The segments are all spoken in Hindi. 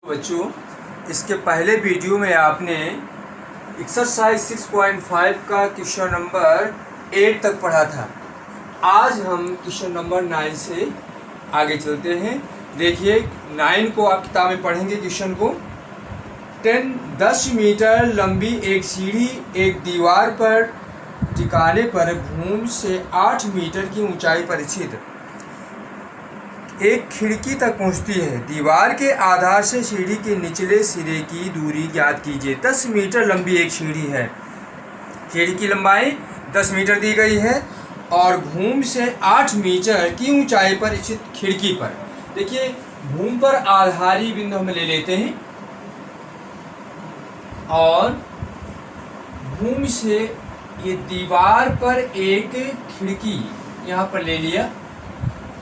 बच्चों, इसके पहले वीडियो में आपने एक्सरसाइज 6.5 का क्वेश्चन नंबर 8 तक पढ़ा था। आज हम क्वेश्चन नंबर 9 से आगे चलते हैं। देखिए 9 को आप किताब में पढ़ेंगे। क्वेश्चन को 10 मीटर लंबी एक सीढ़ी एक दीवार पर टिकाने पर भूमि से 8 मीटर की ऊंचाई पर स्थित एक खिड़की तक पहुंचती है। दीवार के आधार से सीढ़ी के निचले सिरे की दूरी ज्ञात कीजिए। 10 मीटर लंबी एक सीढ़ी है। सीढ़ी की लंबाई 10 मीटर दी गई है और भूमि से 8 मीटर की ऊंचाई पर स्थित खिड़की पर। देखिए भूमि पर आधारी बिंदु हम ले लेते हैं और भूमि से ये दीवार पर एक खिड़की यहाँ पर ले लिया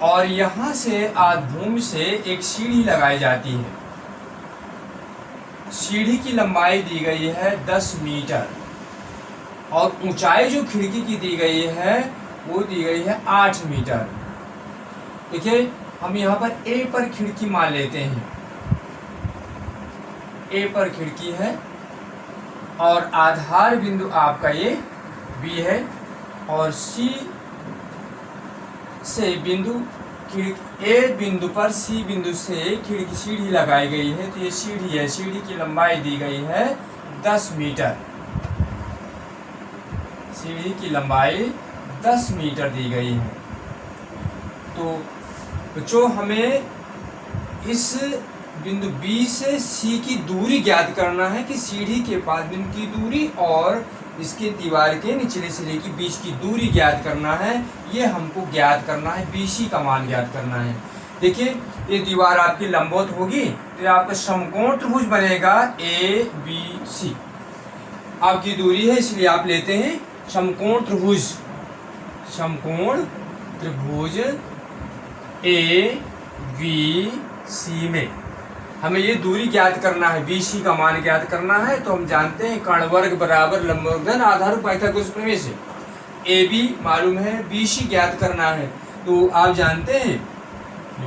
और यहाँ से भूमि से एक सीढ़ी लगाई जाती है। सीढ़ी की लंबाई दी गई है 10 मीटर और ऊंचाई जो खिड़की की दी गई है वो दी गई है 8 मीटर। देखिए हम यहाँ पर ए पर खिड़की मान लेते हैं। ए पर खिड़की है और आधार बिंदु आपका ये बी है और सी से बिंदु ए बिंदु पर सी बिंदु से खिड़की सीढ़ी लगाई गई है। तो ये सीढ़ी है। सीढ़ी की लंबाई दी गई है 10 मीटर। सीढ़ी की लंबाई 10 मीटर दी गई है। तो बच्चों हमें इस बिंदु बी से सी की दूरी ज्ञात करना है कि सीढ़ी के पास बिंदु की दूरी और इसके दीवार के निचले सिरे की बीच की दूरी ज्ञात करना है। ये हमको ज्ञात करना है। BC का मान ज्ञात करना है। देखिए ये दीवार आपकी लंबवत होगी तो आपका समकोण त्रिभुज बनेगा ABC। आपकी दूरी है इसलिए आप लेते हैं समकोण त्रिभुज। समकोण त्रिभुज ABC में हमें ये दूरी ज्ञात करना है। BC का मान ज्ञात करना है। तो हम जानते हैं कर्ण वर्ग बराबर लंब वर्ग धन आधार पाइथागोरस प्रमेय से AB मालूम है, BC ज्ञात करना है। तो आप जानते हैं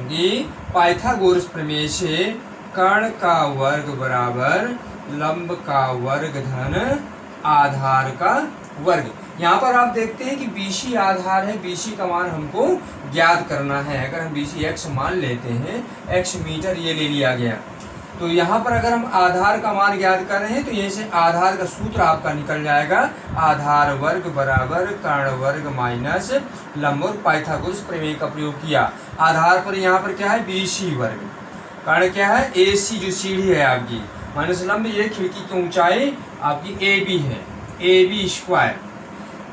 कि पाइथागोरस प्रमेय से कर्ण का वर्ग बराबर लंब का वर्ग धन आधार का वर्ग। यहाँ पर आप देखते हैं कि BC आधार है। BC का मान हमको ज्ञात करना है। अगर हम BC x मान लेते हैं, x मीटर ये ले लिया गया, तो यहाँ पर अगर हम आधार का मान ज्ञात कर रहे हैं तो ये से आधार का सूत्र आपका निकल जाएगा। आधार वर्ग बराबर कर्ण वर्ग माइनस लंब वर्ग। पाइथागोरस प्रमेय का प्रयोग किया। आधार पर यहाँ पर क्या है BC वर्ग, कर्ण क्या है AC जो सीढ़ी है आपकी, माइनस लंब ये खिड़की की ऊंचाई आपकी AB है, AB स्क्वायर।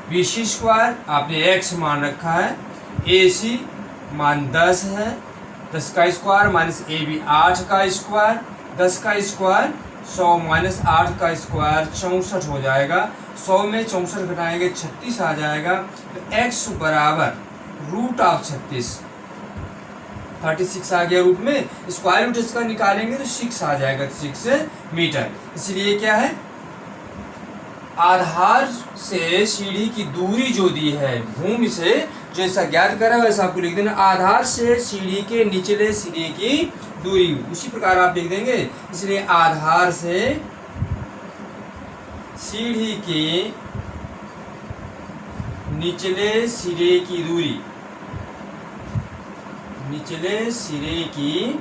BC स्क्वायर आपने x मान रखा है, AC मान 10 है, 10 का स्क्वायर माइनस AB 8 का स्क्वायर, 10 का स्क्वायर 100 माइनस 8 का स्क्वायर 64 हो जाएगा। 100 में 64 घटाएंगे 36 आ जाएगा। तो x बराबर रूट ऑफ 36 आ गया रूट में। स्क्वायर रूट इसका निकालेंगे तो 6 आ जाएगा, 6 मीटर। इसलिए क्या है आधार से सीढ़ी की दूरी जो दी है भूमि से जैसा ज्ञात करा वैसा आपको लिख देना। आधार से सीढ़ी के निचले सिरे की दूरी उसी प्रकार आप लिख देंगे। इसलिए आधार से सीढ़ी के निचले सिरे की दूरी, निचले सिरे की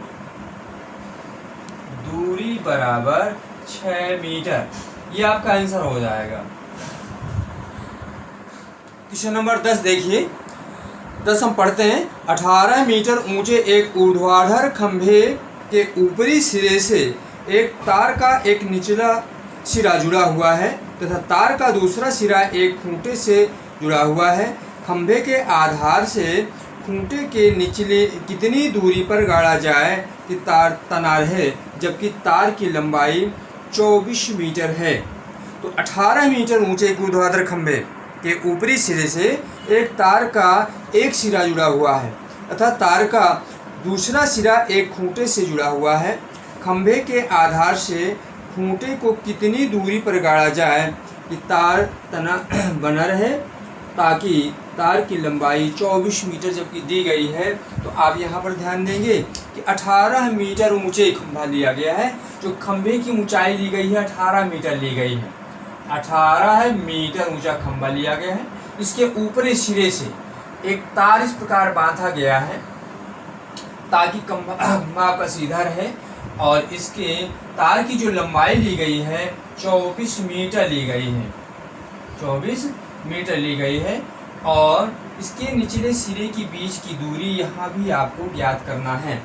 दूरी बराबर 6 मीटर। ये आपका आंसर हो जाएगा। क्वेश्चन नंबर 10 देखिए। 10 हम पढ़ते हैं। 18 मीटर ऊंचे एक ऊर्ध्वाधर खंभे के ऊपरी सिरे से एक तार का एक निचला सिरा जुड़ा हुआ है तथा तार का दूसरा सिरा एक खूंटे से जुड़ा हुआ है। खंभे के आधार से खूंटे के निचले कितनी दूरी पर गाड़ा जाए कि तार तना रहे, जबकि तार की लंबाई 24 मीटर है। तो 18 मीटर ऊंचे एक ऊर्ध्वाधर खंभे के ऊपरी सिरे से एक तार का एक सिरा जुड़ा हुआ है तथा तार का दूसरा सिरा एक खूंटे से जुड़ा हुआ है। खंभे के आधार से खूंटे को कितनी दूरी पर गाड़ा जाए कि तार तना बना रहे ताकि तार की लंबाई 24 मीटर जबकि दी गई है, तो आप यहाँ पर ध्यान देंगे कि 18 मीटर ऊंचे खंभा लिया गया है। जो खंभे की ऊंचाई ली गई है 18 मीटर ली गई है, 18 मीटर ऊंचा खंभा लिया गया है। इसके ऊपरी सिरे से एक तार इस प्रकार बांधा गया है ताकि खंभा का सीधा रहे, और इसके तार की जो लंबाई ली गई है 24 मीटर ली गई है, 24 मीटर ली गई है। और इसके निचले सिरे के बीच की दूरी यहाँ भी आपको ज्ञात करना है।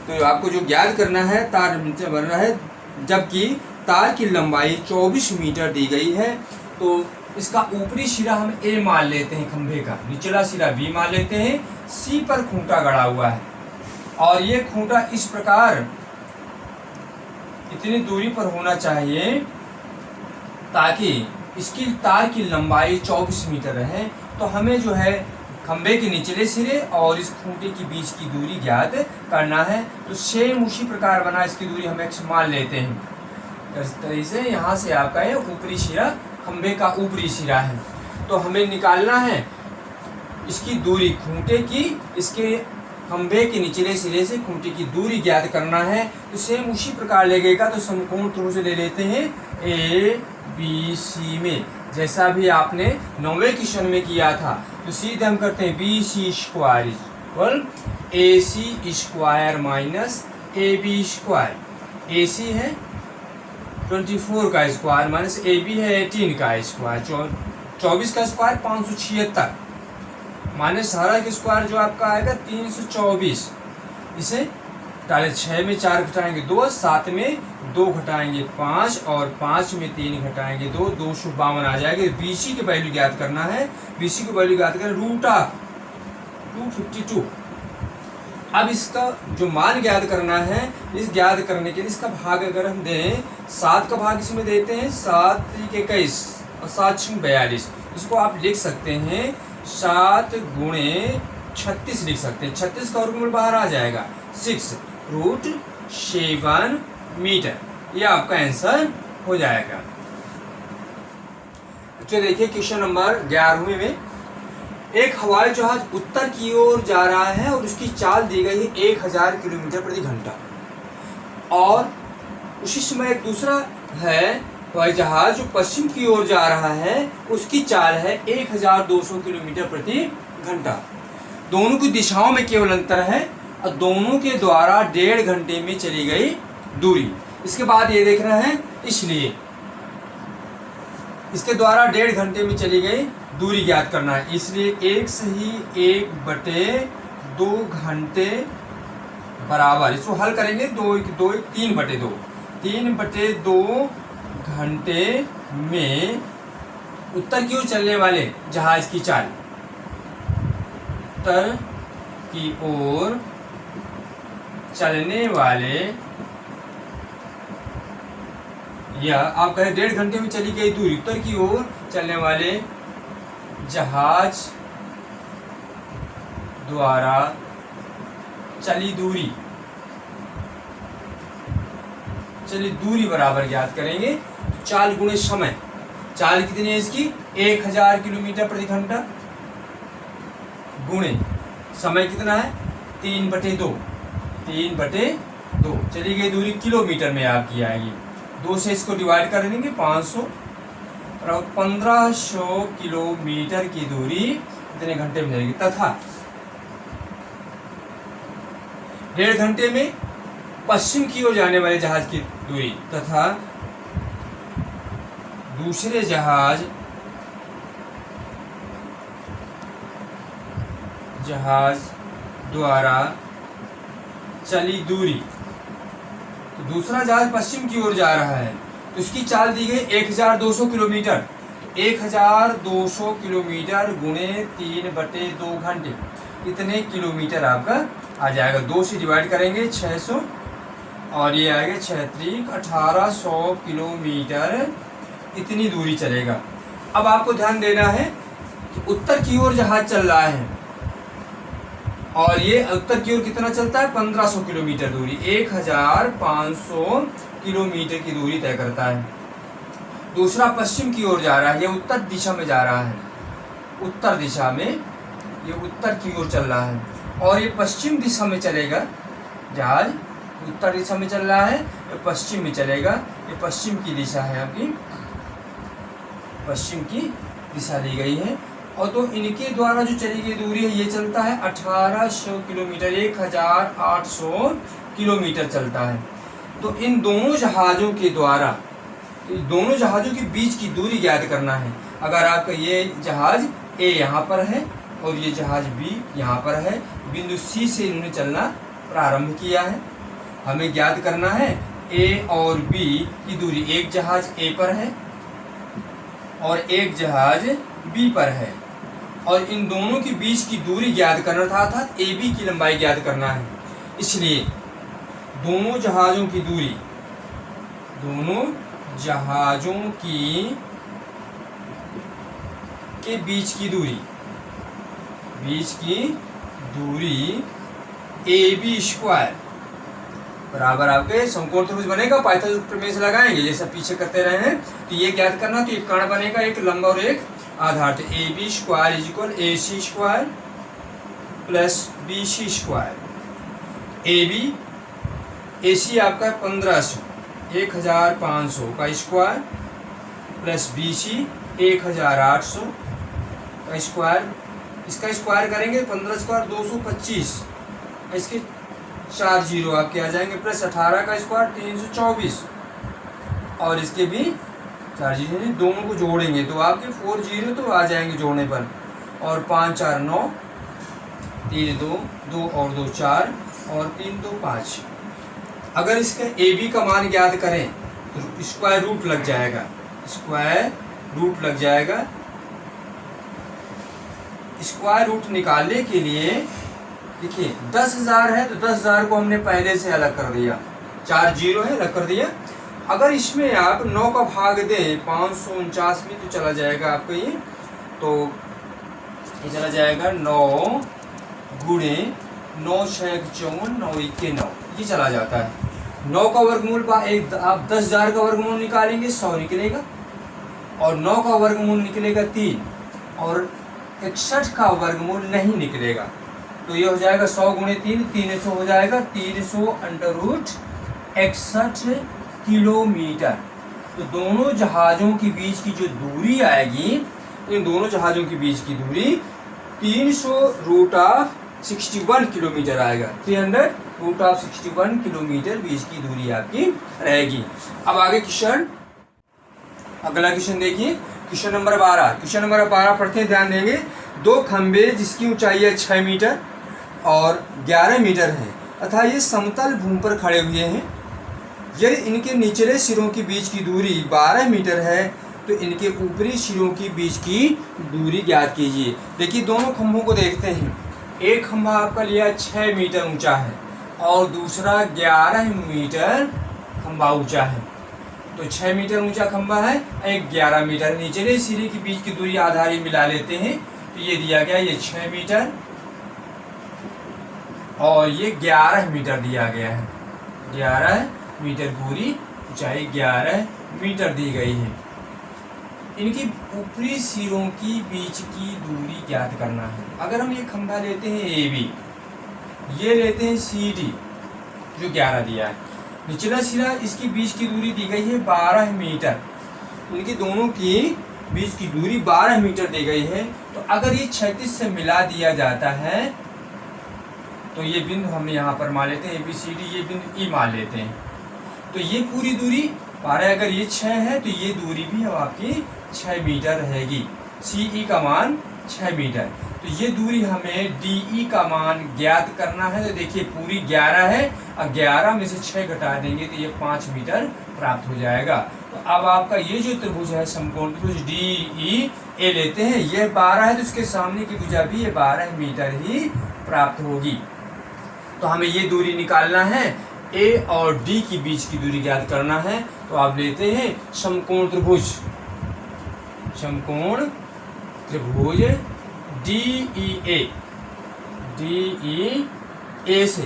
तो आपको जो ज्ञात करना है, तार नीचे बन रहा है जबकि तार की लंबाई 24 मीटर दी गई है, तो इसका ऊपरी सिरा हम ए मान लेते हैं खंभे का, निचला सिरा बी मान लेते हैं, सी पर खूंटा गड़ा हुआ है और ये खूंटा इस प्रकार इतनी दूरी पर होना चाहिए ताकि इसकी तार की लंबाई 24 मीटर रहे। तो हमें जो है खंभे के निचले सिरे और इस खूंटे के बीच की दूरी ज्ञात करना है। तो सेम उसी प्रकार बना, इसकी दूरी हम x मान लेते हैं। इस तरह से यहाँ से आपका ये ऊपरी सिरा खंभे का ऊपरी सिरा है। तो हमें निकालना है इसकी दूरी खूंटे की, इसके खंभे के निचले सिरे से खूंटे की दूरी ज्ञात करना है। तो सेम उसी प्रकार लगेगा। तो समकोण त्रिभुज ले लेते हैं ए बी सी में, जैसा भी आपने 9वें क्वेश्चन में किया था। तो सीधे हम करते हैं B C square equal A C square minus A B square. A C है 24 का स्क्वायर माइनस ए बी है 18 का स्क्वायर, 24 का स्क्वायर 576 माइनस 18 का स्क्वायर जो आपका आएगा 324। इसे डाले 6 में 4 घटाएंगे 2, 7 में 2 घटाएंगे 5 और 5 में 3 घटाएंगे 2, 252 आ जाएगा। बीसी की वैल्यू ज्ञात करना है। बीसी की वैल्यू ज्ञात करें √252। अब इसका जो मान ज्ञात करना है, इस ज्ञात करने के लिए इसका भाग अगर हम दें, 7 का भाग इसमें देते हैं, 7 × 21 और 7 × 42। इसको आप लिख सकते हैं 7 × 36 लिख सकते हैं। 36 का वर्गमूल बाहर आ जाएगा 6√7 मीटर। ये आपका आंसर हो जाएगा। तो देखिए क्वेश्चन नंबर 11वें में एक हवाई जहाज उत्तर की ओर जा रहा है और उसकी चाल दी गई है 1000 किलोमीटर प्रति घंटा, और उसी समय एक दूसरा है हवाई जहाज जो पश्चिम की ओर जा रहा है, उसकी चाल है 1200 किलोमीटर प्रति घंटा। दोनों की दिशाओं में केवल अंतर है और दोनों के द्वारा 1.5 घंटे में चली गई दूरी। इसके बाद ये देखना है, इसलिए इसके द्वारा 1.5 घंटे में चली गई दूरी ज्ञात करना है। इसलिए 1 सही 1/2 घंटे बराबर, इसको हल करेंगे 3/2 3/2 घंटे में उत्तर की ओर चलने वाले जहाज की चाल, उत्तर की ओर चलने वाले, या आप कहें 1.5 घंटे में चली गई दूरी, उत्तर की ओर चलने वाले जहाज द्वारा चली दूरी बराबर ज्ञात करेंगे। चाल गुणे समय, चाल कितनी है इसकी 1000 किलोमीटर प्रति घंटा, गुणे समय कितना है 3/2 चली गई दूरी किलोमीटर में आपकी आएगी। 2 से इसको डिवाइड कर देंगे 500 और 1500 किलोमीटर की दूरी इतने घंटे में जाएगी। तथा 1.5 घंटे में पश्चिम की ओर जाने वाले जहाज की दूरी, तथा दूसरे जहाज द्वारा चली दूरी, तो दूसरा जहाज पश्चिम की ओर जा रहा है तो उसकी चाल दी गई 1200 किलोमीटर। 1200 किलोमीटर गुणे 3/2 घंटे, इतने किलोमीटर आपका आ जाएगा। 2 से डिवाइड करेंगे 600 और ये आएगा 1800 किलोमीटर, इतनी दूरी चलेगा। अब आपको ध्यान देना है कि उत्तर की ओर जहाज चल रहा है और ये उत्तर की ओर कितना चलता है 1500 किलोमीटर दूरी, 1500 किलोमीटर की दूरी तय करता है। दूसरा पश्चिम की ओर जा रहा है, ये उत्तर दिशा में जा रहा है उत्तर दिशा में, ये उत्तर की ओर चल रहा है, और ये पश्चिम दिशा में चलेगा। जहाज उत्तर दिशा में चल रहा है, ये पश्चिम में चलेगा। ये पश्चिम की दिशा है, आपकी पश्चिम की दिशा ली गई है। और तो इनके द्वारा जो चली गई दूरी है, ये चलता है 1800 किलोमीटर, 1800 किलोमीटर चलता है। तो इन दोनों जहाज़ों के द्वारा, दोनों जहाज़ों के बीच की दूरी ज्ञात करना है। अगर आपका ये जहाज़ ए यहाँ पर है और ये जहाज़ बी यहाँ पर है, बिंदु सी से इन्होंने चलना प्रारंभ किया है, हमें ज्ञात करना है ए और बी की दूरी। एक जहाज़ ए पर है और एक जहाज़ बी पर है, और इन दोनों के बीच की दूरी ज्ञात करना था, अर्थात ए बी की लंबाई ज्ञात करना है। इसलिए दोनों जहाज़ों की दूरी, दोनों जहाज़ों की के बीच की दूरी ए बी स्क्वायर बराबर आपके समकोण त्रिभुज बनेगा। पाइथागोरस प्रमेय से लगाएंगे जैसा पीछे करते रहे हैं। तो ये ज्ञात करना, तो एक कर्ण बनेगा, एक लंब और एक आधार। तो A B square is equal A C square plus B C square. A B, A C आपका 1500 1500 का स्क्वायर प्लस बी सी 1800 का स्क्वायर। इसका स्क्वायर करेंगे 15 स्क्वायर 225, इसके 4 जीरो आपके आ जाएंगे, प्लस 18 का स्क्वायर 324, और इसके भी 4 जीरो, दोनों को जोड़ेंगे तो आपके 4 जीरो तो आ जाएंगे जोड़ने पर, और 5 4 9, 3 2 2 और 2 4 और 3 2 5। अगर इसका ए बी का मान ज्ञात करें तो स्क्वायर रूट लग जाएगा, स्क्वायर रूट लग जाएगा। स्क्वायर रूट निकालने के लिए देखिए 10,000 है तो 10,000 को हमने पहले से अलग कर दिया, 4 जीरो है अलग कर दिया। अगर इसमें आप 9 का भाग दें 549 में तो चला जाएगा आपका ये, तो ये चला जाएगा 9 गुणे 9 6 54 9 1 9, ये चला जाता है। 9 का वर्गमूल आप 10,000 का वर्गमूल निकालेंगे 100 निकलेगा, और 9 का वर्गमूल निकलेगा 3, और 61 का वर्गमूल नहीं निकलेगा। तो ये हो जाएगा 100 गुणे 3 300 हो जाएगा, 300 अंडर रूट 61 किलोमीटर। तो दोनों जहाज़ों के बीच की जो दूरी आएगी, इन दोनों जहाज़ों के बीच की दूरी 300 रूट ऑफ 61 किलोमीटर आएगा। 300 रूट ऑफ 61 किलोमीटर बीच की दूरी आपकी रहेगी। अब आगे क्वेश्चन, अगला क्वेश्चन देखिए, क्वेश्चन नंबर 12। क्वेश्चन नंबर 12 पढ़ते हैं, ध्यान देंगे। 2 खंबे जिसकी ऊंचाई है 6 मीटर और 11 मीटर है, अतः ये समतल भूमि पर खड़े हुए हैं। यदि इनके निचले सिरों के बीच की दूरी 12 मीटर है तो इनके ऊपरी सिरों के बीच की दूरी ज्ञात कीजिए। देखिए दोनों खंभों को देखते हैं, एक खंभा आपका लिया 6 मीटर ऊंचा है और दूसरा 11 मीटर खंभा ऊंचा है। तो 6 मीटर ऊंचा खंभा है, एक 11 मीटर। निचले सिरे के बीच की दूरी आधार ही मिला लेते हैं, तो ये दिया गया, ये 6 मीटर और ये 11 मीटर दिया गया है। 11 मीटर पूरी ऊंचाई 11 मीटर दी गई है। इनकी ऊपरी सिरों की बीच की दूरी ज्ञात करना है। अगर हम ये खंभा लेते हैं ए बी, ये लेते हैं सी डी जो 11 दिया है, निचला सिरा इसकी बीच की दूरी दी गई है 12 मीटर। इनकी दोनों की बीच की दूरी 12 मीटर दी गई है। तो अगर ये क्षैतिज से मिला दिया जाता है तो ये बिंदु हम यहाँ पर मान लेते हैं, ए बी सी डी, ये बिंदु ई मान लेते हैं। तो ये पूरी दूरी 12, अगर ये 6 है तो ये दूरी भी अब आपकी 6 मीटर रहेगी। सी ई का मान 6 मीटर। तो ये दूरी हमें डी ई का मान ज्ञात करना है। तो देखिए पूरी 11 है और 11 में से 6 घटा देंगे तो ये 5 मीटर प्राप्त हो जाएगा। तो अब आपका ये जो त्रिभुज है समकोण त्रिभुज डी ई ए लेते हैं, ये 12 है तो इसके सामने की भुजा भी ये 12 मीटर ही प्राप्त होगी। तो हमें ये दूरी निकालना है, ए और डी की बीच की दूरी ज्ञात करना है। तो आप लेते हैं समकोण त्रिभुज, समकोण त्रिभुज डी ई ए, डी ई ए से,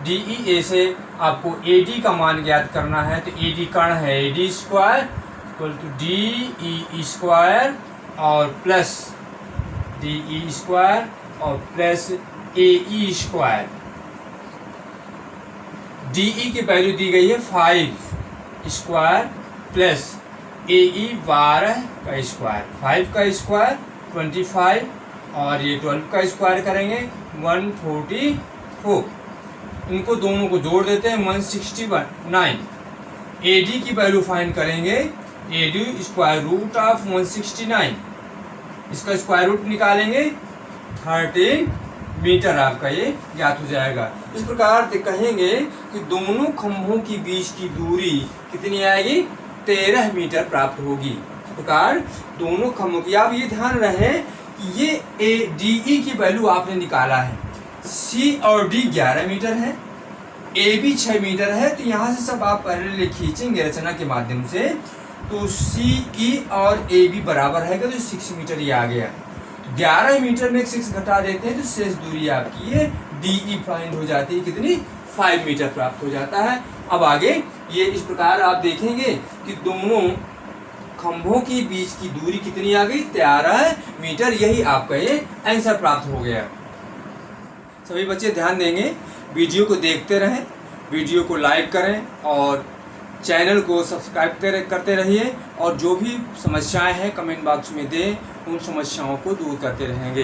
डी ई ए से आपको ए डी का मान ज्ञात करना है। तो ए डी कर्ण है, A D square equal to D E square और प्लस डी ई स्क्वायर और plus A E square. D E की वैल्यू दी गई है 5 स्क्वायर प्लस ए ई 12 का स्क्वायर, 5 का स्क्वायर 25 और ये 12 का स्क्वायर करेंगे 144। इनको दोनों को जोड़ देते हैं 169। ए डी की वैल्यू फाइंड करेंगे, A D square root of 169, इसका स्क्वायर रूट निकालेंगे 13 मीटर, आपका ये ज्ञात हो जाएगा। इस प्रकार कहेंगे कि दोनों खंभों की बीच की दूरी कितनी आएगी, 13 मीटर प्राप्त होगी। इस प्रकार दोनों खंभों की, आप ये ध्यान रहे कि ये ए डी ई की वैल्यू आपने निकाला है, सी और डी 11 मीटर है, ए बी 6 मीटर है, तो यहाँ से सब आप पहले खींचेंगे रचना के माध्यम से, तो सी ई और ए बी बराबर है तो 6 मीटर ये आ गया। 11 मीटर में 6 घटा देते हैं तो शेष दूरी आपकी ये डी ई फाइंड हो जाती है, कितनी 5 मीटर प्राप्त हो जाता है। अब आगे ये इस प्रकार आप देखेंगे कि दोनों खंभों के बीच की दूरी कितनी आ गई, 13 मीटर। यही आपका ये आंसर प्राप्त हो गया। सभी बच्चे ध्यान देंगे, वीडियो को देखते रहें, वीडियो को लाइक करें और चैनल को सब्सक्राइब करते रहिए, और जो भी समस्याएं हैं कमेंट बॉक्स में दें, उन समस्याओं को दूर करते रहेंगे।